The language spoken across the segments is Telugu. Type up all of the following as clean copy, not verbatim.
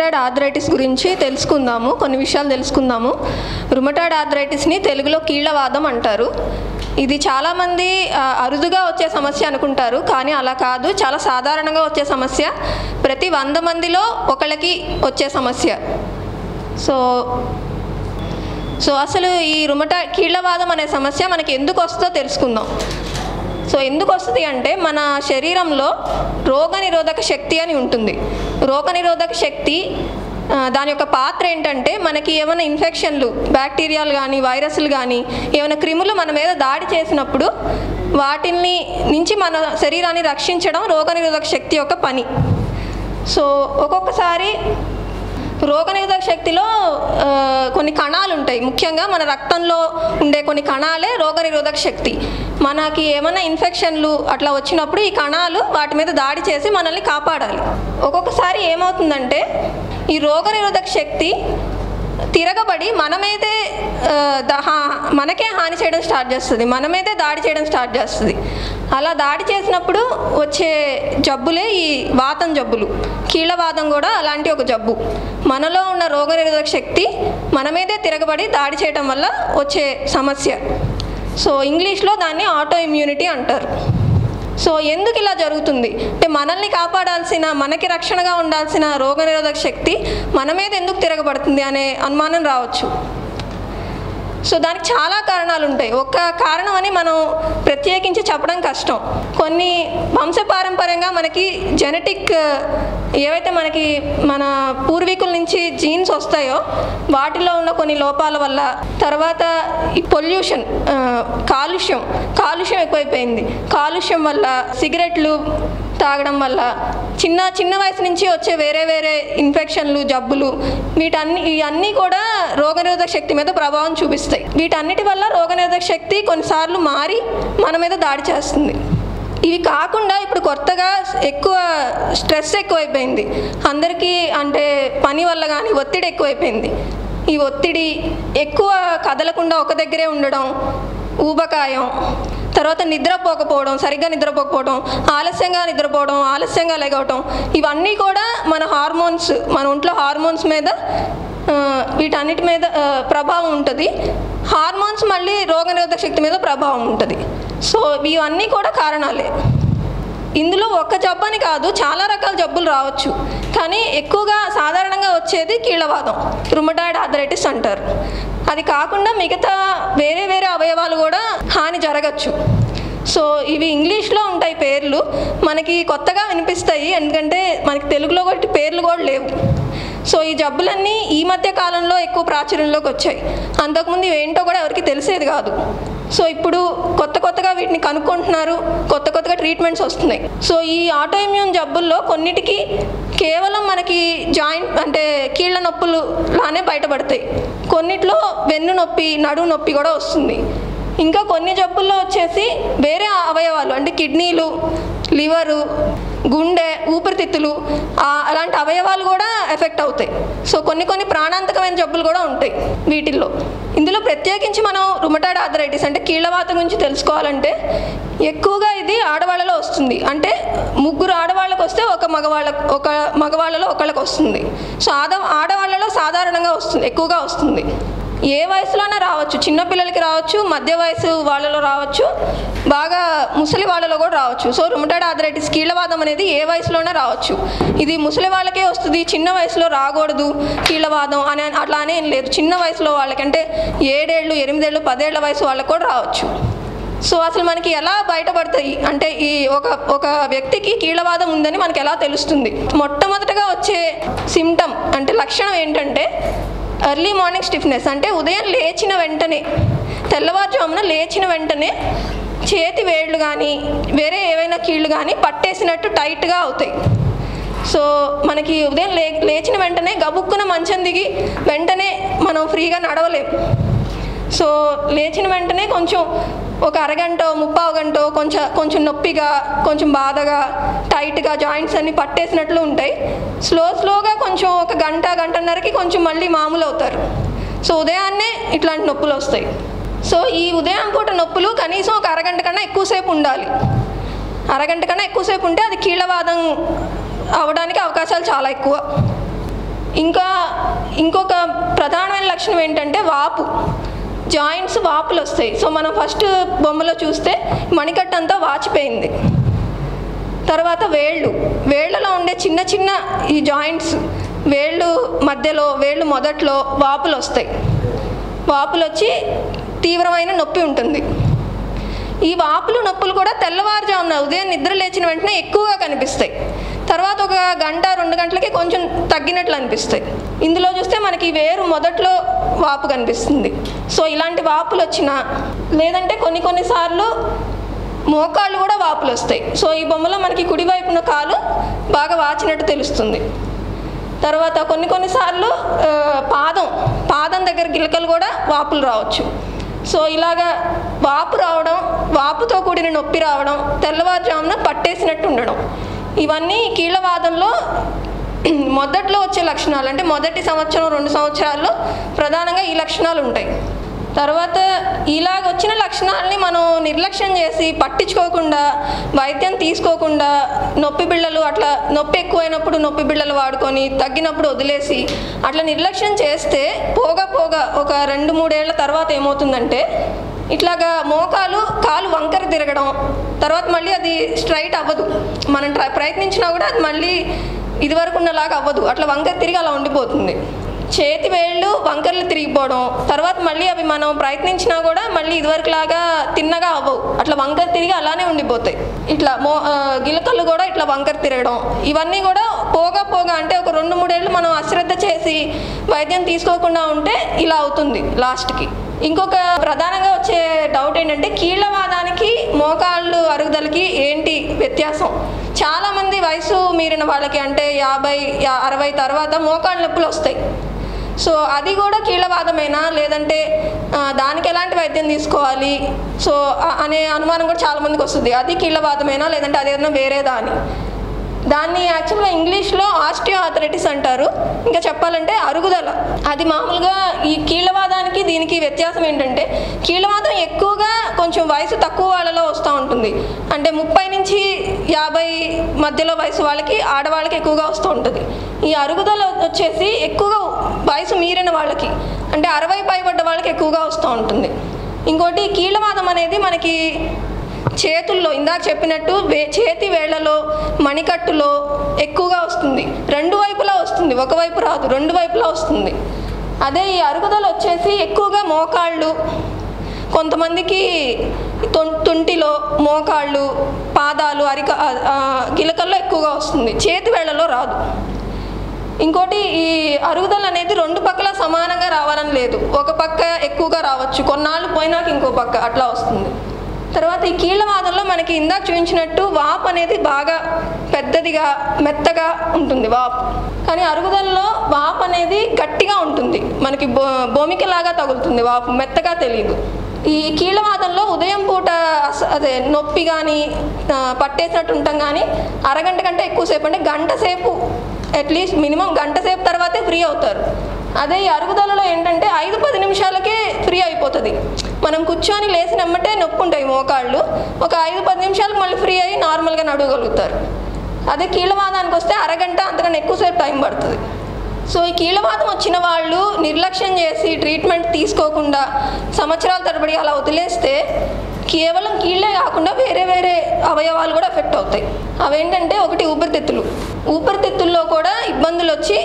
రుమటాయిడ్ ఆర్థరైటిస్ గురించి తెలుసుకుందాము. కొన్ని విషయాలు తెలుసుకుందాము. రుమటాయిడ్ ఆర్థరైటిస్ని తెలుగులో కీళ్ళవాదం అంటారు. ఇది చాలామంది అరుదుగా వచ్చే సమస్య అనుకుంటారు, కానీ అలా కాదు. చాలా సాధారణంగా వచ్చే సమస్య. ప్రతి 100 మందిలో ఒకళ్ళకి వచ్చే సమస్య. సో అసలు ఈ కీళ్ళవాదం అనే సమస్య మనకి ఎందుకు వస్తుందో తెలుసుకుందాం. ఎందుకు వస్తుంది అంటే, మన శరీరంలో రోగనిరోధక శక్తి అని ఉంటుంది. రోగనిరోధక శక్తి దాని యొక్క పాత్ర ఏంటంటే, మనకి ఏమైనా ఇన్ఫెక్షన్లు, బ్యాక్టీరియాలు కానీ వైరస్లు కానీ ఏమైనా క్రిములు మన మీద దాడి చేసినప్పుడు వాటిని నుంచి మన శరీరాన్ని రక్షించడం రోగనిరోధక శక్తి యొక్క పని. ఒక్కొక్కసారి రోగనిరోధక శక్తిలో కొన్ని కణాలు ఉంటాయి. ముఖ్యంగా మన రక్తంలో ఉండే కొన్ని కణాలే రోగనిరోధక శక్తి. మనకి ఏమైనా ఇన్ఫెక్షన్లు అట్లా వచ్చినప్పుడు ఈ కణాలు వాటి మీద దాడి చేసి మనల్ని కాపాడాలి. ఒక్కొక్కసారి ఏమవుతుందంటే, ఈ రోగనిరోధక శక్తి తిరగబడి మనకే హాని చేయడం స్టార్ట్ చేస్తుంది, మన మీదే దాడి చేయడం స్టార్ట్ చేస్తుంది. అలా దాడి చేసినప్పుడు వచ్చే జబ్బులే ఈ వాతం జబ్బులు. కీళ్ళవాదం కూడా అలాంటి ఒక జబ్బు. మనలో ఉన్న రోగనిరోధక శక్తి మన మీదే తిరగబడి దాడి చేయడం వల్ల వచ్చే సమస్య. ఇంగ్లీష్లో దాన్ని ఆటో ఇమ్యూనిటీ అంటారు. ఎందుకు ఇలా జరుగుతుంది అంటే, మనల్ని కాపాడాల్సిన, మనకి రక్షణగా ఉండాల్సిన రోగనిరోధక శక్తి మన మీద ఎందుకు తిరగబడుతుంది అనే అనుమానం రావచ్చు. దానికి చాలా కారణాలు ఉంటాయి. ఒక్క కారణం అని మనం ప్రత్యేకించి చెప్పడం కష్టం. కొన్ని వంశపారంపర్యంగా మనకి జెనెటిక్ ఏవైతే మన పూర్వీకుల నుంచి జీన్స్ వస్తాయో వాటిలో ఉన్న కొన్ని లోపాల వల్ల, తర్వాత ఈ పొల్యూషన్, కాలుష్యం ఎక్కువైపోయింది. కాలుష్యం వల్ల, సిగరెట్లు తాగడం వల్ల, చిన్న వయసు నుంచి వచ్చే వేరే ఇన్ఫెక్షన్లు, జబ్బులు, ఇవన్నీ కూడా రోగనిరోధక శక్తి మీద ప్రభావం చూపిస్తాయి. వీటన్నిటి వల్ల రోగనిరోధక శక్తి కొన్నిసార్లు మారి మన మీద దాడి చేస్తుంది. ఇవి కాకుండా ఇప్పుడు కొత్తగా స్ట్రెస్ ఎక్కువైపోయింది అందరికీ. అంటే పని వల్ల కానీ ఒత్తిడి ఎక్కువైపోయింది. ఈ ఒత్తిడి, ఎక్కువ కదలకుండా ఒక దగ్గరే ఉండడం, ఊబకాయం, తర్వాత సరిగ్గా నిద్రపోకపోవడం, ఆలస్యంగా నిద్రపోవడం, ఆలస్యంగా లెగవటం, ఇవన్నీ కూడా మన ఒంట్లో హార్మోన్స్ మీద, వీటన్నిటి మీద ప్రభావం ఉంటుంది. హార్మోన్స్ మళ్ళీ రోగనిరోధక శక్తి మీద ప్రభావం ఉంటుంది. ఇవన్నీ కూడా కారణాలే. ఇందులో ఒక్క జబ్బని కాదు, చాలా రకాల జబ్బులు రావచ్చు. కానీ ఎక్కువగా సాధారణంగా వచ్చేది కీళ్ళవాదం, రుమటాయిడ్ ఆర్థరైటిస్ అంటారు. అది కాకుండా మిగతా వేరే అవయవాలు కూడా హాని జరగచ్చు. ఇవి ఇంగ్లీష్లో ఉంటాయి పేర్లు, మనకి కొత్తగా వినిపిస్తాయి ఎందుకంటే మనకి తెలుగులో ఒకటి పేర్లు కూడా లేవు. ఈ జబ్బులన్నీ ఈ మధ్య కాలంలో ఎక్కువ ప్రాచుర్యంలోకి వచ్చాయి. అంతకుముందు ఏంటో కూడా ఎవరికి తెలిసేది కాదు. ఇప్పుడు కొత్తగా వీటిని కనుక్కుంటున్నారు, కొత్తగా ట్రీట్మెంట్స్ వస్తున్నాయి. ఈ ఆటో ఇమ్యూన్ జబ్బుల్లో కొన్నిటికి కేవలం మనకి జాయింట్ అంటే కీళ్ళ నొప్పులు లానే బయటపడతాయి. కొన్నిట్లో వెన్ను నొప్పి, నడుము నొప్పి కూడా వస్తుంది. ఇంకా కొన్ని జబ్బుల్లో వచ్చేసి వేరే అవయవాలు అంటే కిడ్నీలు, లివరు, గుండె, ఊపిరితిత్తులు, అలాంటి అవయవాలు కూడా ఎఫెక్ట్ అవుతాయి. కొన్ని ప్రాణాంతకమైన జబ్బులు కూడా ఉంటాయి వీటిల్లో. ఇందులో ప్రత్యేకించి మనం రుమటాయిడ్ ఆర్థరైటిస్ అంటే కీళ్ళవాతం గురించి తెలుసుకోవాలంటే, ఎక్కువగా ఇది ఆడవాళ్ళలో వస్తుంది. అంటే 3 ఆడవాళ్ళకు వస్తే ఒక మగవాళ్ళలో ఒకళ్ళకి వస్తుంది. ఆడవాళ్ళలో సాధారణంగా ఎక్కువగా వస్తుంది. ఏ వయసులోనే రావచ్చు. చిన్నపిల్లలకి రావచ్చు, మధ్య వయసు వాళ్ళలో రావచ్చు, బాగా ముసలి వాళ్ళలో కూడా రావచ్చు. రుమటాయిడ్ ఆర్థరైటిస్ కీళ్ళవాదం అనేది ఏ వయసులోనే రావచ్చు. ఇది ముసలి వాళ్ళకే వస్తుంది, చిన్న వయసులో రాకూడదు కీళ్ళవాదం అట్లానే ఏం లేదు. చిన్న వయసులో వాళ్ళకంటే 7 ఏళ్ళు, 8 ఏళ్ళు, 10 ఏళ్ల వయసు వాళ్ళకు కూడా రావచ్చు. అసలు మనకి ఎలా బయటపడతాయి అంటే, ఈ ఒక వ్యక్తికి కీళ్ళవాదం ఉందని మనకి ఎలా తెలుస్తుంది? మొట్టమొదటగా వచ్చే సిమ్టమ్ అంటే లక్షణం ఏంటంటే, ఎర్లీ మార్నింగ్ స్టిఫ్నెస్. అంటే ఉదయం లేచిన వెంటనే, తెల్లవారుజామున లేచిన వెంటనే చేతి వేళ్ళు కానీ వేరే ఏవైనా కీళ్ళు కానీ పట్టేసినట్టు టైట్గా అవుతాయి. మనకి ఉదయం లేచిన వెంటనే గబుక్కున మంచం దిగి వెంటనే మనం ఫ్రీగా నడవలేం. లేచిన వెంటనే కొంచెం ఒక అరగంట, 30 గంట కొంచెం నొప్పిగా, కొంచెం బాధగా, టైట్గా జాయింట్స్ అన్నీ పట్టేసినట్లు ఉంటాయి. స్లోగా కొంచెం ఒక గంటన్నరకి కొంచెం మళ్ళీ మామూలు అవుతారు. ఉదయాన్నే ఇట్లాంటి నొప్పులు వస్తాయి. ఈ ఉదయం పూట నొప్పులు కనీసం ఒక అరగంట కన్నా ఎక్కువసేపు ఉండాలి. అరగంట కన్నా ఎక్కువసేపు ఉంటే అది కీళ్ళవాదం అవడానికి అవకాశాలు చాలా ఎక్కువ. ఇంకొక ప్రధానమైన లక్షణం ఏంటంటే వాపు, జాయింట్స్ వాపులు వస్తాయి. సో మనం ఫస్ట్ బొమ్మలో చూస్తే మణికట్టు అంతా వాచిపోయింది. తర్వాత వేళ్ళలో ఉండే చిన్న చిన్న ఈ జాయింట్స్, వేళ్ళు మధ్యలో, వేళ్ళు మొదట్లో వాపులు వస్తాయి. వాపులు వచ్చి తీవ్రమైన నొప్పి ఉంటుంది. ఈ వాపులు నొప్పులు కూడా తెల్లవారుజామున ఉదయం నిద్ర లేచిన వెంటనే ఎక్కువగా కనిపిస్తాయి. తర్వాత ఒక గంట 2 గంటలకి కొంచెం తగ్గినట్లు అనిపిస్తాయి. ఇందులో చూస్తే మనకి వేరు మొదట్లో వాపు కనిపిస్తుంది. సో ఇలాంటి వాపులు వచ్చినా, లేదంటే కొన్నిసార్లు మోకాళ్ళు కూడా వాపులు వస్తాయి. సో ఈ బొమ్మలో మనకి కుడివైపున కాలు బాగా వాచినట్టు తెలుస్తుంది. తర్వాత కొన్నిసార్లు పాదం దగ్గర గిలకలు కూడా వాపులు రావచ్చు. సో ఇలాగా వాపు రావడం, వాపుతో కూడిన నొప్పి రావడం, తెల్లవారుజామున పట్టేసినట్టు ఉండడం, ఇవన్నీ కీళ్ళవాదంలో మొదట్లో వచ్చే లక్షణాలు. అంటే మొదటి సంవత్సరం 2 సంవత్సరాల్లో ప్రధానంగా ఈ లక్షణాలు ఉంటాయి. తర్వాత ఇలాగ వచ్చిన లక్షణాలని మనం నిర్లక్ష్యం చేసి పట్టించుకోకుండా, వైద్యం తీసుకోకుండా, నొప్పి బిళ్ళలు అట్లా నొప్పి ఎక్కువైనప్పుడు నొప్పి బిళ్ళలు వాడుకొని తగ్గినప్పుడు వదిలేసి అట్లా నిర్లక్ష్యం చేస్తే పోగా ఒక 2-3 ఏళ్ల తర్వాత ఏమవుతుందంటే ఇట్లాగా కాలు వంకర తిరగడం, తర్వాత మళ్ళీ అది స్ట్రైట్ అవ్వదు. మనం ప్రయత్నించినా కూడా అది మళ్ళీ ఇదివరకు ఉన్నలాగా అవ్వదు. అట్లా వంకర తిరిగి అలా ఉండిపోతుంది. చేతి వేళ్ళు వంకర్లు తిరిగిపోవడం, తర్వాత మళ్ళీ అవి మనం ప్రయత్నించినా కూడా మళ్ళీ ఇదివరకులాగా తిన్నగా అవ్వవు. అట్లా వంకర తిరిగి అలానే ఉండిపోతాయి. ఇట్లా గిలకలు కూడా ఇట్లా వంకర తిరగడం, ఇవన్నీ కూడా పోగా అంటే ఒక 2-3 ఏళ్ళు మనం అశ్రద్ధ చేసి వైద్యం తీసుకోకుండా ఉంటే ఇలా అవుతుంది లాస్ట్కి. ఇంకొక ప్రధానంగా వచ్చే డౌట్ ఏంటంటే కీళ్ళవాదానికి మోకాళ్ళు అరుగుదలకి ఏంటి వ్యత్యాసం? చాలామంది వయసు మీరిన వాళ్ళకి, అంటే 50-60 తర్వాత మోకాళ్ళ నొప్పులు వస్తాయి. సో అది కూడా కీళ్ళవాదమేనా, లేదంటే దానికి ఎలాంటి వైద్యం తీసుకోవాలి సో అనే అనుమానం కూడా చాలామందికి వస్తుంది. అది కీళ్ళవాదమేనా, లేదంటే అదేదైనా వేరేదా అని. దాన్ని యాక్చువల్గా ఇంగ్లీష్లో ఆస్టియోఆర్థరైటిస్ అంటారు. ఇంకా చెప్పాలంటే అరుగుదల. అది మామూలుగా ఈ కీళ్ళవాదానికి దీనికి వ్యత్యాసం ఏంటంటే కీళ్ళవాదం ఎక్కువగా కొంచెం వయసు తక్కువ వాళ్ళలో వస్తూ ఉంటుంది. అంటే 30 నుంచి 50 మధ్యలో వయసు వాళ్ళకి, ఆడవాళ్ళకి ఎక్కువగా వస్తూ ఉంటుంది. ఈ అరుగుదల వచ్చేసి ఎక్కువగా వయసు మీరిన వాళ్ళకి, అంటే 60 పైబడ్డ వాళ్ళకి ఎక్కువగా వస్తూ ఉంటుంది. ఇంకోటి కీళ్ళవాదం అనేది మనకి చేతుల్లో ఇందాక చెప్పినట్టు చేతి వేళ్లలో, మణికట్టులో ఎక్కువగా వస్తుంది. 2 వైపులా వస్తుంది, ఒకవైపు రాదు, 2 వైపులా వస్తుంది. అదే ఈ అరుగుదల వచ్చేసి ఎక్కువగా మోకాళ్ళు, కొంతమందికి తుంటిలో, మోకాళ్ళు, పాదాలు, గిలకల్లో ఎక్కువగా వస్తుంది, చేతి వేళ్లలో రాదు. ఇంకోటి ఈ అరుగుదల అనేది 2 పక్కల సమానంగా రావాలని లేదు. ఒక పక్క ఎక్కువగా రావచ్చు, కొన్నాళ్ళు పోయినాక ఇంకో పక్క అట్లా వస్తుంది. తర్వాత ఈ కీళ్ళవాదంలో మనకి ఇందాక చూపించినట్టు వాపు అనేది బాగా పెద్దదిగా మెత్తగా ఉంటుంది వాపు. కానీ అరుగుదలలో వాపు అనేది గట్టిగా ఉంటుంది, మనకి భూమికలాగా తగులుతుంది వాపు, మెత్తగా తెలియదు. ఈ కీళ్ళవాదంలో ఉదయం పూట నొప్పి కానీ పట్టేసినట్టు ఉంటాం, కానీ అరగంట కంటే ఎక్కువసేపు, అంటే గంట సేపు, అట్లీస్ట్ మినిమం గంట సేపు తర్వాతే ఫ్రీ అవుతారు. అదే ఈ అరుగుదలలో ఏంటంటే 5-10 నిమిషాలకే ఫ్రీ అయిపోతుంది. మనం కూర్చొని లేచినమ్మటే నొప్పి ఉంటాయి మోకాళ్ళు, ఒక 5-10 నిమిషాలకు మళ్ళీ ఫ్రీ అయ్యి నార్మల్గా నడవగలుగుతారు. అదే కీళ్ళవాదానికి వస్తే అరగంట అంతకన్నా ఎక్కువసేపు టైం పడుతుంది. సో ఈ కీళ్ళవాదం వచ్చిన వాళ్ళు నిర్లక్ష్యం చేసి ట్రీట్మెంట్ తీసుకోకుండా సంవత్సరాల తరబడి అలా వదిలేస్తే కేవలం కీళ్ళే కాకుండా వేరే అవయవాలు కూడా ఎఫెక్ట్ అవుతాయి. అవేంటంటే ఒకటి ఊపిరితిత్తుల్లో కూడా ఇబ్బందులు వచ్చి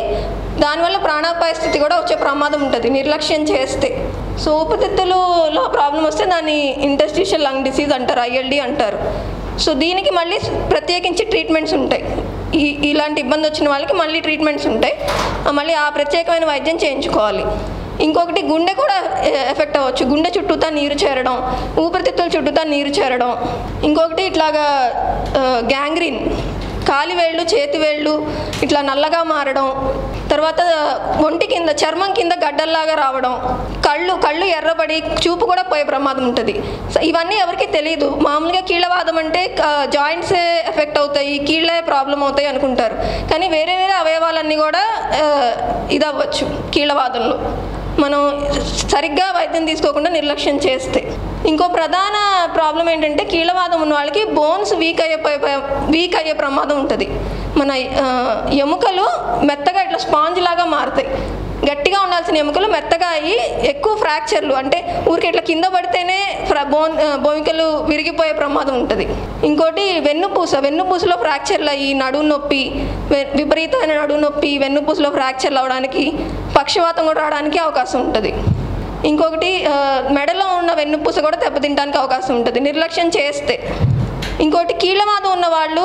దానివల్ల ప్రాణాపాయ స్థితి కూడా వచ్చే ప్రమాదం ఉంటుంది నిర్లక్ష్యం చేస్తే. సో ఊపిరితిత్తులలో ప్రాబ్లం వస్తే దాన్ని ఇంటర్స్టిషియల్ లంగ్ డిసీజ్ అంటారు, ILD అంటారు. సో దీనికి మళ్ళీ ప్రత్యేకించి ట్రీట్మెంట్స్ ఉంటాయి. ఇలాంటి ఇబ్బంది వచ్చిన వాళ్ళకి మళ్ళీ ట్రీట్మెంట్స్ ఉంటాయి, మళ్ళీ ఆ ప్రత్యేకమైన వైద్యం చేయించుకోవాలి. ఇంకొకటి గుండె కూడా ఎఫెక్ట్ అవ్వచ్చు, గుండె చుట్టూతా నీరు చేరడం, ఊపిరితిత్తుల చుట్టూతా నీరు చేరడం. ఇంకొకటి ఇట్లాగా గ్యాంగ్రీన్, కాలివేళ్ళు, చేతివేళ్ళు ఇట్లా నల్లగా మారడం, తర్వాత ఒంటి కింద చర్మం కింద గడ్డల్లాగా రావడం, కళ్ళు ఎర్రబడి చూపు కూడా పోయే ప్రమాదం ఉంటుంది. ఇవన్నీ ఎవరికి తెలియదు. మామూలుగా కీళ్ళవాదం అంటే జాయింట్సే ఎఫెక్ట్ అవుతాయి, కీళ్ళే ప్రాబ్లం అవుతాయి అనుకుంటారు. కానీ వేరే అవయవాలన్నీ కూడా ఇదవ్వచ్చు కీళ్ళవాదంలో, మనం సరిగ్గా వైద్యం తీసుకోకుండా నిర్లక్ష్యం చేస్తే. ఇంకో ప్రధాన ప్రాబ్లం ఏంటంటే కీళ్ళవాదం ఉన్న వాళ్ళకి బోన్స్ వీక్ అయ్యే ప్రమాదం ఉంటుంది. మన ఎముకలు మెత్తగా ఇట్లా స్పాంజ్ లాగా మారుతాయి. గట్టిగా ఉండాల్సిన ఎముకలు మెత్తగా అయ్యి ఎక్కువ ఫ్రాక్చర్లు, అంటే ఊరికి ఇట్లా కింద పడితేనే బొమికలు విరిగిపోయే ప్రమాదం ఉంటుంది. ఇంకోటి వెన్నుపూసలో ఫ్రాక్చర్లు అయ్యి నడుము నొప్పి, విపరీతమైన నడుము నొప్పి, వెన్నుపూసలో ఫ్రాక్చర్లు అవడానికి, పక్షవాతం కూడా రావడానికి అవకాశం ఉంటుంది. ఇంకొకటి మెడలో ఉన్న వెన్నుపూస కూడా దెబ్బతింటానికి అవకాశం ఉంటుంది నిర్లక్ష్యం చేస్తే. ఇంకోటి కీళ్ళవాదం ఉన్న వాళ్ళు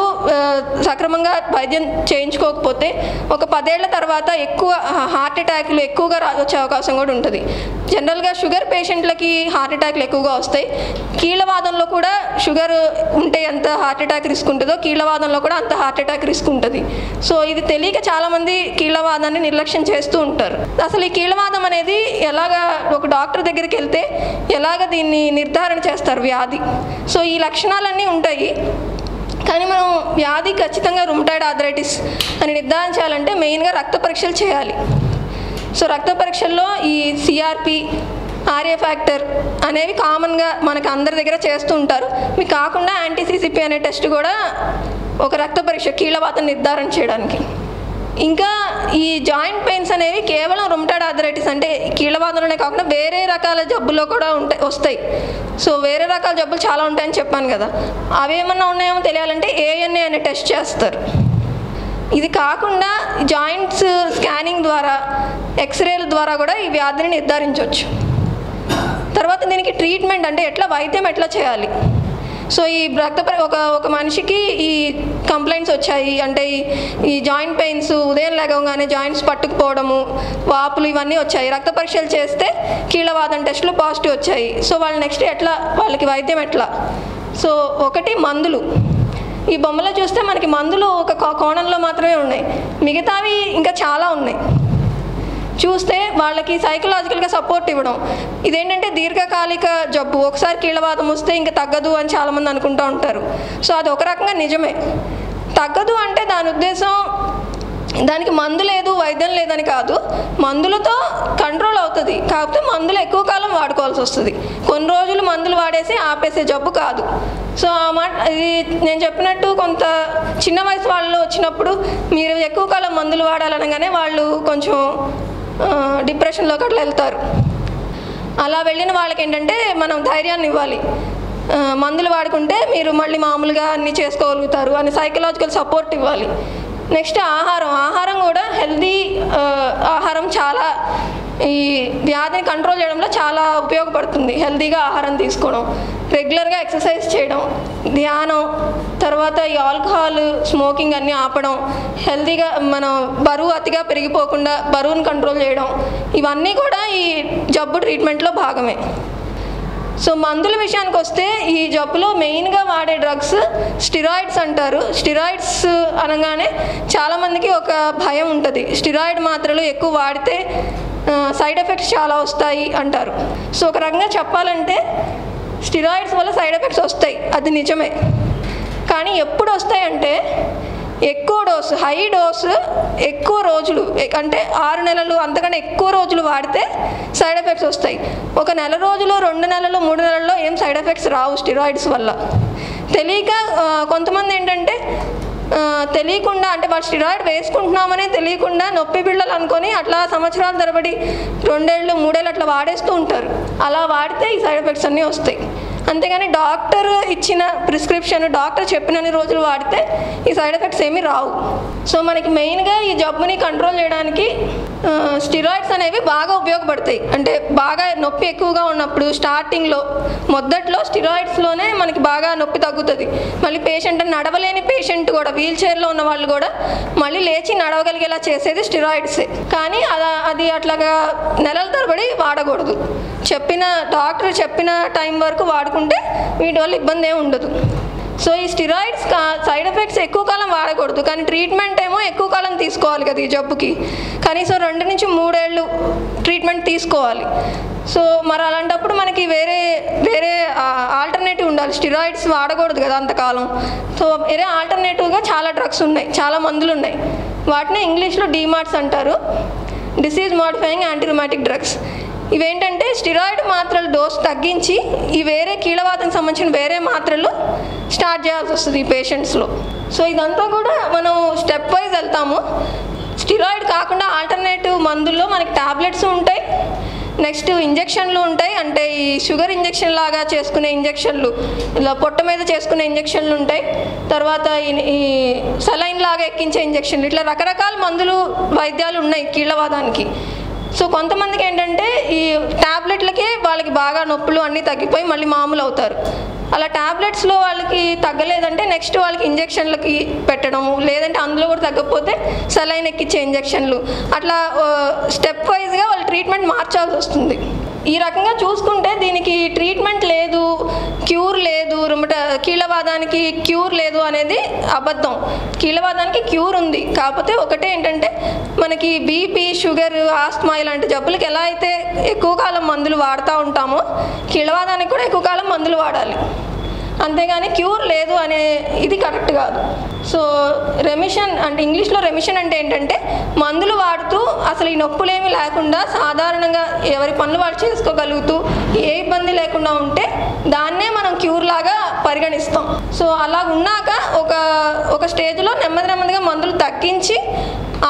సక్రమంగా వైద్యం చేయించుకోకపోతే ఒక 10 ఏళ్ల తర్వాత ఎక్కువ హార్ట్ అటాక్లు ఎక్కువగా వచ్చే అవకాశం కూడా ఉంటుంది. జనరల్గా షుగర్ పేషెంట్లకి హార్ట్ అటాక్లు ఎక్కువగా వస్తాయి. కీళ్ళవాదంలో కూడా షుగర్ ఉంటే ఎంత హార్ట్ అటాక్ రిస్క్ ఉంటుందో కీళ్ళవాదంలో కూడా అంత హార్ట్ అటాక్ రిస్క్ ఉంటుంది. సో ఇది తెలియక చాలామంది కీళ్ళవాదాన్ని నిర్లక్ష్యం చేస్తూ ఉంటారు. అసలు ఈ కీళ్ళవాదం అనేది ఎలాగా, ఒక డాక్టర్ దగ్గరికి వెళ్తే ఎలాగ దీన్ని నిర్ధారణ చేస్తారు వ్యాధి. సో ఈ లక్షణాలన్నీ ఉంటాయి. కానీ మనం వ్యాధి ఖచ్చితంగా రుమటాయిడ్ ఆర్థరైటిస్ అని నిర్ధారించాలంటే మెయిన్గా రక్త పరీక్షలు చేయాలి. సో రక్త పరీక్షల్లో ఈ సిఆర్పి, ఆర్ఏ ఫ్యాక్టర్ అనేవి కామన్గా మనకు అందరి దగ్గర చేస్తూ ఉంటారు. ఇవి కాకుండా యాంటీ-సిసిపి అనే టెస్ట్ కూడా ఒక రక్త పరీక్ష కీళ్ళవాతం నిర్ధారణ చేయడానికి. ఇంకా ఈ జాయింట్ పెయిన్స్ అనేవి కేవలం రుమటాయిడ్ ఆర్థరైటిస్ అంటే కీళ్ళవాదంలోనే కాకుండా వేరే రకాల జబ్బుల్లో కూడా వస్తాయి. సో వేరే రకాల జబ్బులు చాలా ఉంటాయని చెప్పాను కదా, అవి ఏమన్నా ఉన్నాయేమో తెలియాలంటే ANA అనే టెస్ట్ చేస్తారు. ఇది కాకుండా జాయింట్స్ స్కానింగ్ ద్వారా, ఎక్స్రేల ద్వారా కూడా ఈ వ్యాధిని నిర్ధారించవచ్చు. తర్వాత దీనికి ట్రీట్మెంట్ అంటే వైద్యం ఎట్లా చేయాలి. సో ఈ ఒక మనిషికి ఈ కంప్లైంట్స్ వచ్చాయి అంటే ఈ జాయింట్ పెయిన్స్, ఉదయం లేవగానే జాయింట్స్ పట్టుకుపోవడము, వాపులు ఇవన్నీ వచ్చాయి. రక్త పరీక్షలు చేస్తే కీళ్ళవాదం టెస్టులు పాజిటివ్ వచ్చాయి. సో వాళ్ళు నెక్స్ట్ వాళ్ళకి వైద్యం ఎట్లా. సో ఒకటి మందులు. ఈ బొమ్మలో చూస్తే మనకి మందులు ఒక కోణంలో మాత్రమే ఉన్నాయి, మిగతావి ఇంకా చాలా ఉన్నాయి. చూస్తే వాళ్ళకి సైకలాజికల్గా సపోర్ట్ ఇవ్వడం. ఇదేంటంటే దీర్ఘకాలిక జబ్బు, ఒకసారి కీళ్ళవాదం వస్తే ఇంకా తగ్గదు అని చాలామంది అనుకుంటూ ఉంటారు. సో అది ఒక రకంగా నిజమే. తగ్గదు అంటే దాని ఉద్దేశం దానికి మందు లేదు, వైద్యం లేదని కాదు. మందులతో కంట్రోల్ అవుతుంది, కాకపోతే మందులు ఎక్కువ కాలం వాడుకోవాల్సి వస్తుంది. కొన్ని రోజులు మందులు వాడేసి ఆపేసే జబ్బు కాదు. సో ఇది నేను చెప్పినట్టు కొంత చిన్న వయసు వాళ్ళు వచ్చినప్పుడు మీరు ఎక్కువ కాలం మందులు వాడాలనగానే వాళ్ళు కొంచెం డిప్రెషన్లోకి అట్లా వెళ్తారు. అలా వెళ్ళిన వాళ్ళకి ఏంటంటే మనం ధైర్యాన్ని ఇవ్వాలి. మందులు వాడుకుంటే మీరు మళ్ళీ మామూలుగా అన్నీ చేసుకోగలుగుతారు అని సైకలాజికల్ సపోర్ట్ ఇవ్వాలి. నెక్స్ట్ ఆహారం కూడా హెల్దీ ఆహారం చాలా ఈ వ్యాధిని కంట్రోల్ చేయడంలో చాలా ఉపయోగపడుతుంది. హెల్దీగా ఆహారం తీసుకోవడం, రెగ్యులర్గా ఎక్సర్సైజ్ చేయడం, ధ్యానం, తర్వాత ఈ ఆల్కహాల్, స్మోకింగ్ అన్నీ ఆపడం, హెల్దీగా మనం బరువు అతిగా పెరిగిపోకుండా బరువును కంట్రోల్ చేయడం, ఇవన్నీ కూడా ఈ జబ్బు ట్రీట్మెంట్లో భాగమే. సో మందుల విషయానికి వస్తే ఈ జబ్బులో మెయిన్గా వాడే డ్రగ్స్ స్టిరాయిడ్స్ అంటారు. స్టిరాయిడ్స్ అనగానే చాలామందికి ఒక భయం ఉంటుంది. స్టిరాయిడ్ మాత్రలు ఎక్కువ వాడితే సైడ్ ఎఫెక్ట్స్ చాలా వస్తాయి అంటారు. సో ఒక రకంగా చెప్పాలంటే స్టిరాయిడ్స్ వల్ల సైడ్ ఎఫెక్ట్స్ వస్తాయి, అది నిజమే. కానీ ఎప్పుడు వస్తాయంటే ఎక్కువ డోసు, హై డోసు ఎక్కువ రోజులు, అంటే 6 నెలలు అంతకన్నా ఎక్కువ రోజులు వాడితే సైడ్ ఎఫెక్ట్స్ వస్తాయి. ఒక నెల రోజులు, 2 నెలలు, 3 నెలల్లో ఏం సైడ్ ఎఫెక్ట్స్ రావు స్టిరాయిడ్స్ వల్ల. తెలియక కొంతమంది ఏంటంటే తెలియకుండా, అంటే వాళ్ళు స్టిరాయిడ్ వేసుకుంటున్నామనే తెలియకుండా నొప్పి బిళ్ళలు అనుకొని అట్లా సంవత్సరాల తరబడి 2 ఏళ్ళు 3 ఏళ్ళు అట్లా వాడేస్తూ ఉంటారు. అలా వాడితే ఈ సైడ్ ఎఫెక్ట్స్ అన్నీ వస్తాయి. అంతేగాని డాక్టర్ ఇచ్చిన ప్రిస్క్రిప్షన్, డాక్టర్ చెప్పినన్ని రోజులు వాడితే ఈ సైడ్ ఎఫెక్ట్స్ ఏమీ రావు. సో మనకి మెయిన్గా ఈ జబ్బుని కంట్రోల్ చేయడానికి స్టిరాయిడ్స్ అనేవి బాగా ఉపయోగపడతాయి. అంటే బాగా నొప్పి ఎక్కువగా ఉన్నప్పుడు స్టార్టింగ్లో మొదట్లో స్టిరాయిడ్స్లోనే మనకి బాగా నొప్పి తగ్గుతుంది. మళ్ళీ పేషెంట్, నడవలేని పేషెంట్ కూడా, వీల్ చైర్లో ఉన్న వాళ్ళు కూడా మళ్ళీ లేచి నడవగలిగేలా చేసేది స్టిరాయిడ్సే. కానీ అది అట్లాగా నెలల తరబడి వాడకూడదు. డాక్టర్ చెప్పిన టైం వరకు వాడుకుంటే వీటి వల్ల ఇబ్బంది ఏమి ఉండదు. సో ఈ స్టిరాయిడ్స్ సైడ్ ఎఫెక్ట్స్ ఎక్కువ కాలం వాడకూడదు, కానీ ట్రీట్మెంట్ ఏమో ఎక్కువ కాలం తీసుకోవాలి కదా ఈ జబ్బుకి. కనీసం 2 నుంచి 3 ఏళ్ళు ట్రీట్మెంట్ తీసుకోవాలి. సో మరి అలాంటప్పుడు మనకి వేరే ఆల్టర్నేటివ్ ఉండాలి. స్టిరాయిడ్స్ వాడకూడదు కదా అంతకాలం. సో వేరే ఆల్టర్నేటివ్గా చాలా డ్రగ్స్ ఉన్నాయి, చాలా మందులు ఉన్నాయి. వాటిని ఇంగ్లీష్లో డీమార్ట్స్ అంటారు, disease modifying anti rheumatic drugs. ఇవేంటంటే స్టిరాయిడ్ మాత్రలు డోస్ తగ్గించి ఈ వేరే కీళ్ళవాతానికి సంబంధించిన వేరే మాత్రలు స్టార్ట్ చేయాల్సి వస్తుంది ఈ పేషెంట్స్లో. సో ఇదంతా కూడా మనం స్టెప్ వైజ్ వెళ్తాము. స్టిరాయిడ్ కాకుండా ఆల్టర్నేటివ్ మందుల్లో మనకి టాబ్లెట్స్ ఉంటాయి, నెక్స్ట్ ఇంజెక్షన్లు ఉంటాయి, అంటే ఈ షుగర్ ఇంజెక్షన్ లాగా చేసుకునే ఇంజెక్షన్లు, ఇలా పొట్ట మీద చేసుకునే ఇంజెక్షన్లు ఉంటాయి, తర్వాత ఈ సలైన్ లాగా ఎక్కించే ఇంజెక్షన్లు, ఇట్లా రకరకాల మందులు వైద్యాలు ఉన్నాయి కీళ్ళవాదానికి. సో కొంతమందికి ఏంటంటే ఈ ట్యాబ్లెట్లకే వాళ్ళకి బాగా నొప్పులు అన్నీ తగ్గిపోయి మళ్ళీ మామూలు అవుతారు. అలా ట్యాబ్లెట్స్లో వాళ్ళకి తగ్గలేదంటే నెక్స్ట్ వాళ్ళకి ఇంజెక్షన్లకి పెట్టడము, లేదంటే అందులో కూడా తగ్గకపోతే సలైన్ ఎక్కిచ్చే ఇంజెక్షన్లు, అట్లా స్టెప్ వైజ్గా వాళ్ళు ట్రీట్మెంట్ మార్చాల్సి వస్తుంది. ఈ రకంగా చూసుకుంటే దీనికి ట్రీట్మెంట్ లేదు, క్యూర్ లేదు, కీళ్ళవాదానికి క్యూర్ లేదు అనేది అబద్ధం. కీళ్ళవాదానికి క్యూర్ ఉంది. కాకపోతే ఒకటే ఏంటంటే మనకి బీపీ, షుగర్, ఆస్తమా ఇలాంటి జబ్బులకి ఎలా అయితే ఎక్కువ కాలం మందులు వాడుతూ ఉంటామో కీళ్ళవాదానికి కూడా ఎక్కువ కాలం మందులు వాడాలి, అంతేగాని క్యూర్ లేదు అనే ఇది కరెక్ట్ కాదు. సో రెమిషన్ అంటే ఇంగ్లీష్లో రెమిషన్ అంటే ఏంటంటే మందులు వాడుతూ అసలు ఈ నొప్పులేమీ లేకుండా సాధారణంగా ఎవరి పనులు వాళ్ళు చేసుకోగలుగుతూ ఏ ఇబ్బంది లేకుండా ఉంటే దాన్నే మనం క్యూర్ లాగా పరిగణిస్తాం. సో అలా ఉన్నాక ఒక స్టేజ్లో నెమ్మదిగా మందులు తగ్గించి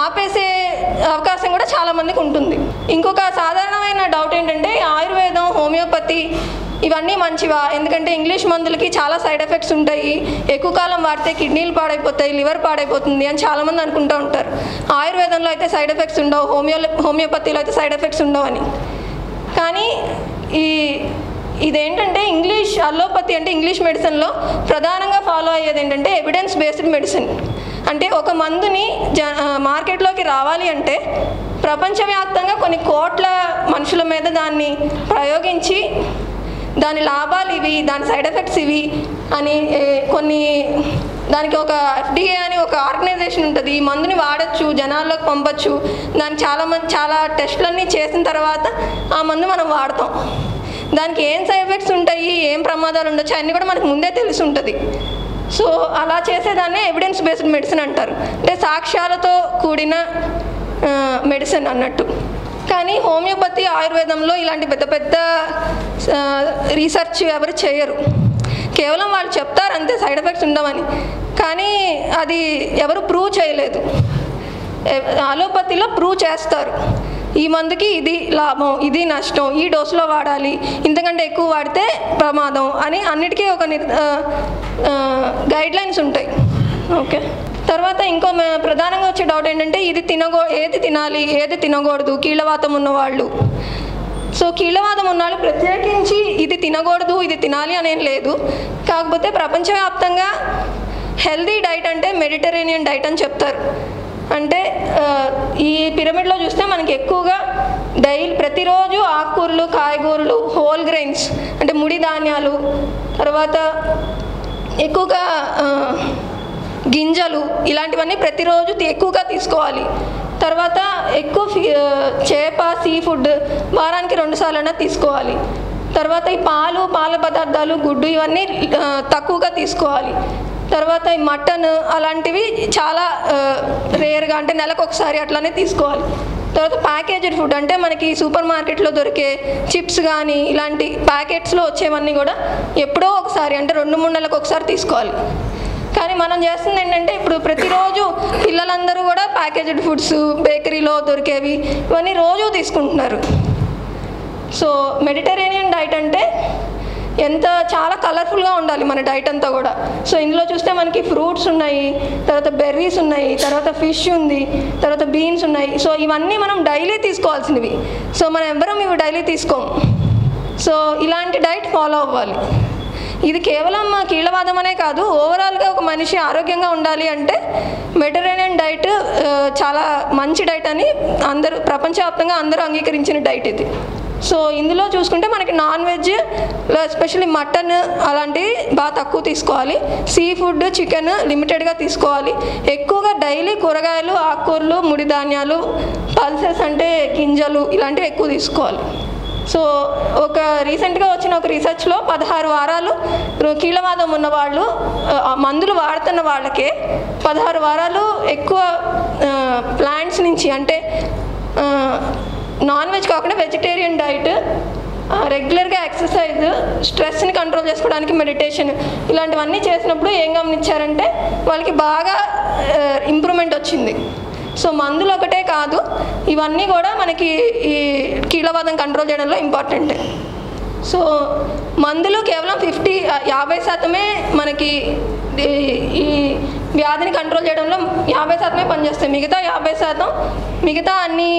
ఆపేసే అవకాశం కూడా చాలామందికి ఉంటుంది. ఇంకొక సాధారణమైన డౌట్ ఏంటంటే ఆయుర్వేదం, హోమియోపతి ఇవన్నీ మంచివా? ఎందుకంటే ఇంగ్లీష్ మందులకి చాలా సైడ్ ఎఫెక్ట్స్ ఉంటాయి, ఎక్కువ కాలం వాడితే కిడ్నీలు పాడైపోతాయి, లివర్ పాడైపోతుంది అని చాలామంది అనుకుంటూ ఉంటారు. ఆయుర్వేదంలో అయితే సైడ్ ఎఫెక్ట్స్ ఉండవు, హోమియోపతిలో అయితే సైడ్ ఎఫెక్ట్స్ ఉండవు అని. కానీ ఇదేంటంటే అలోపతి అంటే ఇంగ్లీష్ మెడిసిన్లో ప్రధానంగా ఫాలో అయ్యేది ఏంటంటే ఎవిడెన్స్ బేస్డ్ మెడిసిన్. అంటే ఒక మందుని మార్కెట్లోకి రావాలి అంటే ప్రపంచవ్యాప్తంగా కొన్ని కోట్ల మనుషుల మీద దాన్ని ప్రయోగించి దాని లాభాలు ఇవి, దాని సైడ్ ఎఫెక్ట్స్ ఇవి అని దానికి ఒక FDA అని ఒక ఆర్గనైజేషన్ ఉంటుంది. ఈ మందుని వాడచ్చు, జనాల్లోకి పంపచ్చు, దానికి చాలా టెస్టులన్నీ చేసిన తర్వాత ఆ మందు మనం వాడతాం. దానికి ఏం సైడ్ ఎఫెక్ట్స్ ఉంటాయి, ఏం ప్రమాదాలు ఉండొచ్చు అన్నీ కూడా మనకు ముందే తెలిసి ఉంటుంది. సో అలా చేసేదాన్నే ఎవిడెన్స్ బేస్డ్ మెడిసిన్ అంటారు, అంటే సాక్ష్యాలతో కూడిన మెడిసిన్ అన్నట్టు. కానీ హోమియోపతి, ఆయుర్వేదంలో ఇలాంటి పెద్ద రీసెర్చ్ ఎవరు చేయరు. కేవలం వాళ్ళు చెప్తారు అంతే సైడ్ ఎఫెక్ట్స్ ఉండవని, కానీ అది ఎవరు ప్రూవ్ చేయలేదు. అలోపతిలో ప్రూవ్ చేస్తారు, ఈ మందుకి ఇది లాభం, ఇది నష్టం, ఈ డోసులో వాడాలి, ఇంతకంటే ఎక్కువ వాడితే ప్రమాదం అని అన్నిటికీ ఒక గైడ్లైన్స్ ఉంటాయి. ఓకే, తర్వాత ఇంకో ప్రధానంగా వచ్చే డౌట్ ఏంటంటే ఏది తినాలి, ఏది తినకూడదు కీళ్ళవాతం ఉన్నవాళ్ళు. సో కీళ్ళవాతం ఉన్నవాళ్ళు ప్రత్యేకించి ఇది తినకూడదు, ఇది తినాలి అనేం లేదు. కాకపోతే ప్రపంచవ్యాప్తంగా హెల్దీ డైట్ అంటే మెడిటరేనియన్ డైట్ అని చెప్తారు. అంటే ఈ పిరమిడ్లో చూస్తే మనకి ఎక్కువగా ప్రతిరోజు ఆకుకూరలు, కాయగూరలు, హోల్ గ్రెయిన్స్ అంటే ముడి ధాన్యాలు, తర్వాత ఎక్కువగా గింజలు ఇలాంటివన్నీ ప్రతిరోజు ఎక్కువగా తీసుకోవాలి. తర్వాత ఎక్కువ చేప, సీ ఫుడ్ వారానికి 2 సార్లైనా తీసుకోవాలి. తర్వాత ఈ పాల పదార్థాలు, గుడ్డు ఇవన్నీ తక్కువగా తీసుకోవాలి. తర్వాత ఈ మటన్ అలాంటివి చాలా రేర్గా, అంటే నెలకు ఒకసారి అట్లానే తీసుకోవాలి. తర్వాత ప్యాకేజ్డ్ ఫుడ్ అంటే మనకి సూపర్ మార్కెట్లో దొరికే చిప్స్ కానీ ఇలాంటి ప్యాకెట్స్లో వచ్చేవన్నీ కూడా ఎప్పుడో ఒకసారి, అంటే 2-3 నెలలకు ఒకసారి తీసుకోవాలి. కానీ మనం చేస్తుంది ఏంటంటే ఇప్పుడు ప్రతిరోజు పిల్లలందరూ కూడా ప్యాకేజ్డ్ ఫుడ్స్, బేకరీలో దొరికేవి ఇవన్నీ రోజు తీసుకుంటున్నారు. సో మెడిటరేనియన్ డైట్ అంటే చాలా కలర్ఫుల్గా ఉండాలి మన డైట్ అంతా కూడా. సో ఇందులో చూస్తే మనకి ఫ్రూట్స్ ఉన్నాయి, తర్వాత బెర్రీస్ ఉన్నాయి, తర్వాత ఫిష్ ఉంది, తర్వాత బీన్స్ ఉన్నాయి. సో ఇవన్నీ మనం డైలీ తీసుకోవాల్సినవి. సో మనం ఎవ్వరం ఇవి డైలీ తీసుకోము. సో ఇలాంటి డైట్ ఫాలో అవ్వాలి. ఇది కేవలం కీళ్ళవాదం అనే కాదు, ఓవరాల్గా ఒక మనిషి ఆరోగ్యంగా ఉండాలి అంటే మెడిటరేనియన్ డైట్ చాలా మంచి డైట్ అని ప్రపంచవ్యాప్తంగా అందరూ అంగీకరించిన డైట్ ఇది. సో ఇందులో చూసుకుంటే మనకి నాన్ వెజ్, ఎస్పెషల్లీ మటన్ అలాంటివి బాగా తక్కువ తీసుకోవాలి. సీ ఫుడ్, చికెన్ లిమిటెడ్గా తీసుకోవాలి. ఎక్కువగా డైలీ కూరగాయలు, ఆకుకూరలు, ముడి ధాన్యాలు, పల్సెస్ అంటే గింజలు ఇలాంటివి ఎక్కువ తీసుకోవాలి. సో రీసెంట్గా వచ్చిన ఒక రీసెర్చ్లో 16 వారాలు కీళ్ళవాదం ఉన్నవాళ్ళు మందులు వాడుతున్న వాళ్ళకే 16 వారాలు ఎక్కువ ప్లాంట్స్ నుంచి, అంటే నాన్ వెజ్ కాకుండా వెజిటేరియన్ డైట్ రెగ్యులర్గా ఎక్సర్సైజ్, స్ట్రెస్ని కంట్రోల్ చేసుకోవడానికి మెడిటేషన్ ఇలాంటివన్నీ చేసినప్పుడు ఏం గమనించారంటే వాళ్ళకి బాగా ఇంప్రూవ్మెంట్ వచ్చింది. సో మందులు ఒకటే కాదు, ఇవన్నీ కూడా మనకి ఈ కీళ్ళవాదం కంట్రోల్ చేయడంలో ఇంపార్టెంటే. సో మందులు కేవలం 50% మనకి ఈ వ్యాధిని కంట్రోల్ చేయడంలో 50% పనిచేస్తాయి. మిగతా 50% మిగతా అన్ని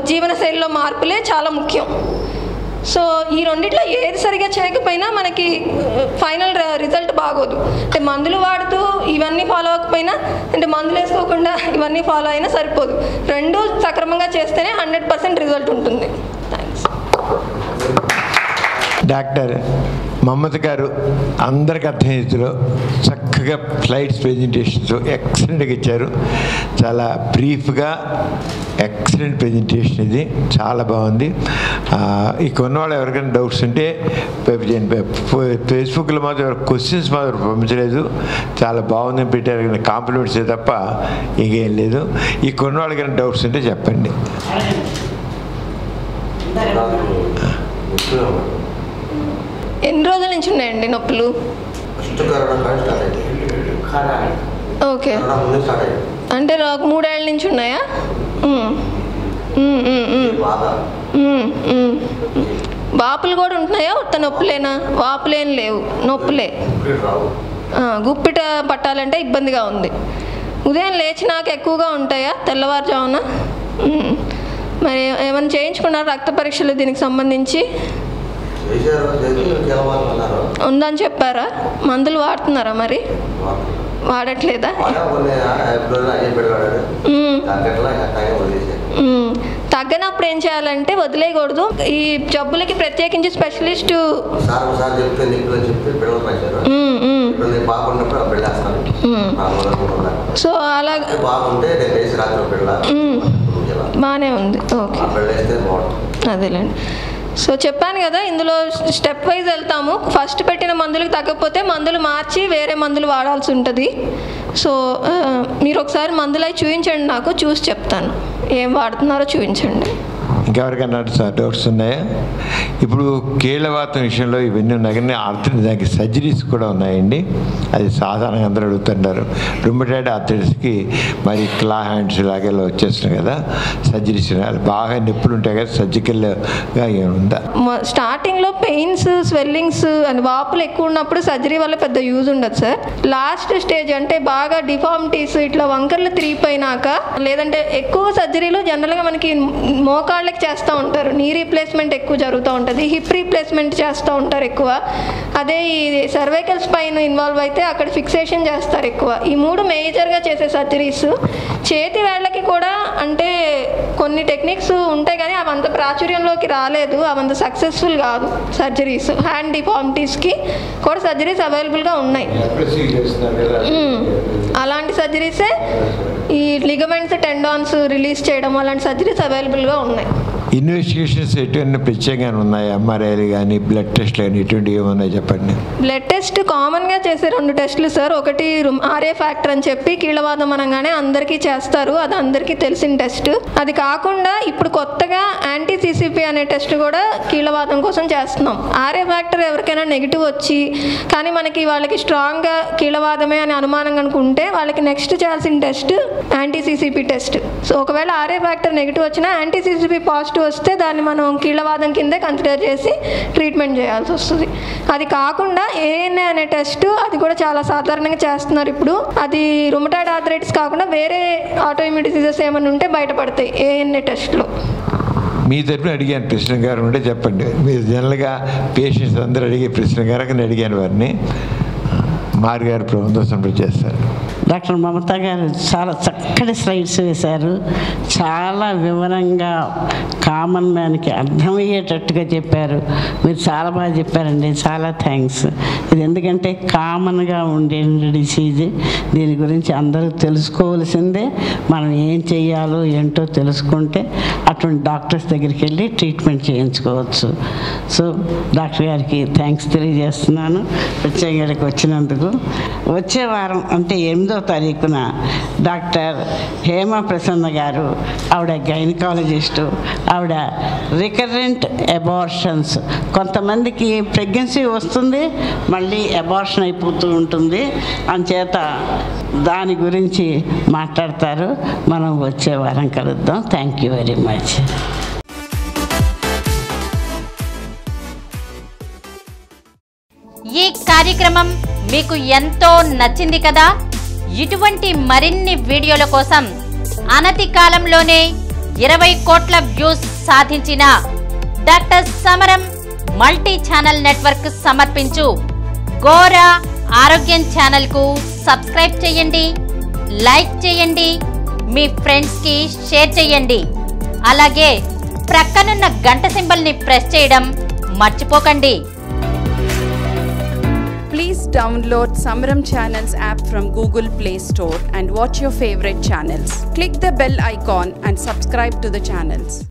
జీవనశైలిలో మార్పులే చాలా ముఖ్యం. సో ఈ రెండిట్లో ఏది సరిగా చేయకపోయినా మనకి ఫైనల్ రిజల్ట్ బాగోదు. అంటే మందులు వాడుతూ ఇవన్నీ ఫాలో అవ్వకపోయినా, అంటే మందులు వేసుకోకుండా ఇవన్నీ ఫాలో అయినా సరిపోదు. రెండు సక్రమంగా చేస్తేనే 100% రిజల్ట్ ఉంటుంది. థ్యాంక్స్. డాక్టర్ మమత గారు అందరికి అర్థమయ్యేదిలో చక్కగా స్లైడ్స్ ప్రెజెంటేషన్స్ ఎక్సలెంట్గా ఇచ్చారు. చాలా బ్రీఫ్గా ఎక్సలెంట్ ప్రెజెంటేషన్, ఇది చాలా బాగుంది. ఈ కొన్నవాళ్ళు ఎవరికైనా డౌట్స్ ఉంటే ఫేస్బుక్లో మాత్రం క్వశ్చన్స్ మాత్రం పంపించలేదు, చాలా బాగుందని పెట్టారు, కాంప్లిమెంట్స్ తప్ప ఇంకేం లేదు. ఈ కొన్నవాళ్ళకైనా డౌట్స్ ఉంటే చెప్పండి. ఎన్ని రోజుల నుంచి ఉన్నాయండి నొప్పులు? ఓకే, అంటే 3 ఏళ్ళ నుంచి ఉన్నాయా? వాపులు కూడా ఉంటున్నాయా? ఉత్త నొప్పులేనా? వాపులేం లేవు, నొప్పులే. గుప్పిట పట్టాలంటే ఇబ్బందిగా ఉంది. ఉదయం లేచినాక ఎక్కువగా ఉంటాయా తెల్లవారుజామున? మరి ఏమైనా చేయించుకున్నారా రక్త పరీక్షలు దీనికి సంబంధించి? ఉందని చెప్పారా? మందులు వాడుతున్నారా మరి? వాడట్లేదా? తగ్గనప్పుడు ఏం చేయాలంటే వదిలేయకూడదు. ఈ జబ్బులకి ప్రత్యేకించి స్పెషలిస్ట్ సో అలా బాగానే ఉంది. ఓకే, అదేలేండి. సో చెప్పాను కదా, ఇందులో స్టెప్ వైజ్ వెళ్తాము. ఫస్ట్ పెట్టిన మందులకు తగ్గకపోతే మందులు మార్చి వేరే మందులు వాడాల్సి ఉంటుంది. సో మీరు ఒకసారి మందులు అవి చూపించండి, నాకు చూసి చెప్తాను ఏం వాడుతున్నారో చూపించండి. ఇంకెవరికైనా సార్ డౌట్స్ ఉన్నాయా? ఇప్పుడు కీళ్ళవాతం విషయంలో ఇవన్నీ ఉన్నాయి, కానీ దానికి సర్జరీస్ కూడా ఉన్నాయండి. అది సాధారణంగా అందరూ అడుగుతుంటారు. రుమటాయిడ్ ఆర్థరైటిస్కి మరి క్లా హ్యాండ్స్ లాగా వచ్చేస్తున్నాయి కదా, సర్జరీస్ బాగా నొప్పులు ఉంటాయి కదా, సర్జికల్గా ఏముందా? స్టార్టింగ్లో పెయిన్స్, స్వెల్లింగ్స్ అని వాపులు ఎక్కువ ఉన్నప్పుడు సర్జరీ వల్ల పెద్ద యూజ్ ఉండదు సార్. లాస్ట్ స్టేజ్ అంటే బాగా డిఫార్మిటీస్ ఇట్లా వంకర్లు తిరిగిపోయినాక, లేదంటే ఎక్కువ సర్జరీలు జనరల్గా మనకి మోకాళ్ళకి చేస్తూ ఉంటారు. నీ రీప్లేస్మెంట్ ఎక్కువ జరుగుతూ ఉంటుంది, హిప్ రీప్లేస్మెంట్ చేస్తూ ఉంటారు ఎక్కువ. అదే ఈ సర్వైకల్ స్పైన్ ఇన్వాల్వ్ అయితే అక్కడ ఫిక్సేషన్ చేస్తారు ఎక్కువ. ఈ 3 మేజర్గా చేసే సర్జరీస్. చేతి వేళ్ళకి కూడా అంటే కొన్ని టెక్నిక్స్ ఉంటాయి, కానీ అవంత ప్రాచుర్యంలోకి రాలేదు, అవంత సక్సెస్ఫుల్ కాదు సర్జరీస్. హ్యాండ్ డిఫార్మిటీస్కి కూడా సర్జరీస్ అవైలబుల్గా ఉన్నాయి. అలాంటి సర్జరీసే ఈ లిగమెంట్స్, టెండాన్స్ రిలీజ్ చేయడం అలాంటి సర్జరీస్ అవైలబుల్గా ఉన్నాయి. ఇన్వెస్టిగేషన్స్ ఎటువంటి ప్రత్యేకంగా ఉన్నాయా? ఎంఆర్ఐలు కానీ బ్లడ్ టెస్ట్లు కానీ ఇటువంటి ఏమన్నా చెప్పండి. బ్లడ్ టెస్ట్ కామన్గా చేసే 2 టెస్టులు సార్. ఒకటి ఆర్ఏ ఫ్యాక్టర్ అని చెప్పి కీళ్ళవాదం అనగానే అందరికీ చేస్తారు, అది అందరికీ తెలిసిన టెస్ట్. అది కాకుండా ఇప్పుడు కొత్తగా యాంటీ సిసిపి అనే టెస్ట్ కూడా కీళ్ళవాదం కోసం చేస్తున్నాం. ఆర్ఏ ఫ్యాక్టర్ ఎవరికైనా నెగిటివ్ వచ్చి కానీ మనకి వాళ్ళకి స్ట్రాంగ్గా కీళ్ళవాదమే అని అనుమానం అనుకుంటే వాళ్ళకి నెక్స్ట్ చేయాల్సిన test anti CCP test. So ఒకవేళ ఆర్ఏ ఫ్యాక్టర్ నెగిటివ్ వచ్చినా యాంటీ సిసిపి పాజిటివ్ వస్తే దాన్ని మనం కీళ్ళవాదం కిందే కన్సిడర్ చేసి ట్రీట్మెంట్ చేయాల్సి వస్తుంది. అది కాకుండా ఏఎన్ఏ అనే టెస్ట్, అది కూడా చాలా సాధారణంగా చేస్తున్నారు ఇప్పుడు. అది రుమటాయిడ్ ఆర్థరైటిస్ కాకుండా వేరే ఆటోఇమ్యూన్ డిసీజెస్ ఏమైనా ఉంటే బయటపడతాయి ఏఎన్ఏ టెస్ట్లో. మీ తరఫున అడిగాను ప్రశ్న గారు ఉంటే చెప్పండి. మీరు జనరల్గా పేషెంట్స్ అందరూ అడిగే ప్రశ్న గారు అడిగాను వారిని. మారు గారు ప్రభుత్వం సంప్రదించి చేస్తారు. డాక్టర్ మమత గారు చాలా చక్కటి స్లైడ్స్ వేశారు. చాలా వివరంగా కామన్ మ్యాన్కి అర్థమయ్యేటట్టుగా చెప్పారు. మీరు చాలా బాగా చెప్పారండి, చాలా థ్యాంక్స్. ఇది ఎందుకంటే కామన్గా ఉండే డిసీజ్, దీని గురించి అందరూ తెలుసుకోవాల్సిందే. మనం ఏం చేయాలో ఏంటో తెలుసుకుంటే అటువంటి డాక్టర్స్ దగ్గరికి వెళ్ళి ట్రీట్మెంట్ చేయించుకోవచ్చు. సో డాక్టర్ గారికి థ్యాంక్స్ తెలియజేస్తున్నాను ప్రత్యేకంగా వచ్చినందుకు. వచ్చే వారం అంటే 8వ తారీఖున డాక్టర్ హేమ ప్రసన్న గారు ఆవిడ గైనకాలజిస్టు, ఆవిడ రికరెంట్ అబార్షన్స్, కొంతమందికి ప్రెగ్నెన్సీ వస్తుంది మళ్ళీ అబార్షన్ అయిపోతూ ఉంటుంది, అంచేత దాని గురించి మాట్లాడతారు. మనం వచ్చే వారం కలుద్దాం. Thank you very much. ఈ కార్యక్రమం మీకు ఎంతో నచ్చింది కదా. ఇటువంటి మరిన్ని వీడియోల కోసం అనతి కాలంలోనే 20 కోట్ల వ్యూస్ సాధించిన డాక్టర్ సమరం మల్టీ ఛానల్ నెట్వర్క్ సమర్పించు గోరా ఆరోగ్యం ఛానల్కు సబ్స్క్రైబ్ చేయండి, లైక్ చేయండి, మీ ఫ్రెండ్స్కి షేర్ చేయండి. అలాగే ప్రక్కనున్న గంట సింబల్ని ప్రెస్ చేయడం మర్చిపోకండి. Please download Samaram Channels app from Google Play Store and watch your favorite channels. Click the bell icon and subscribe to the channels.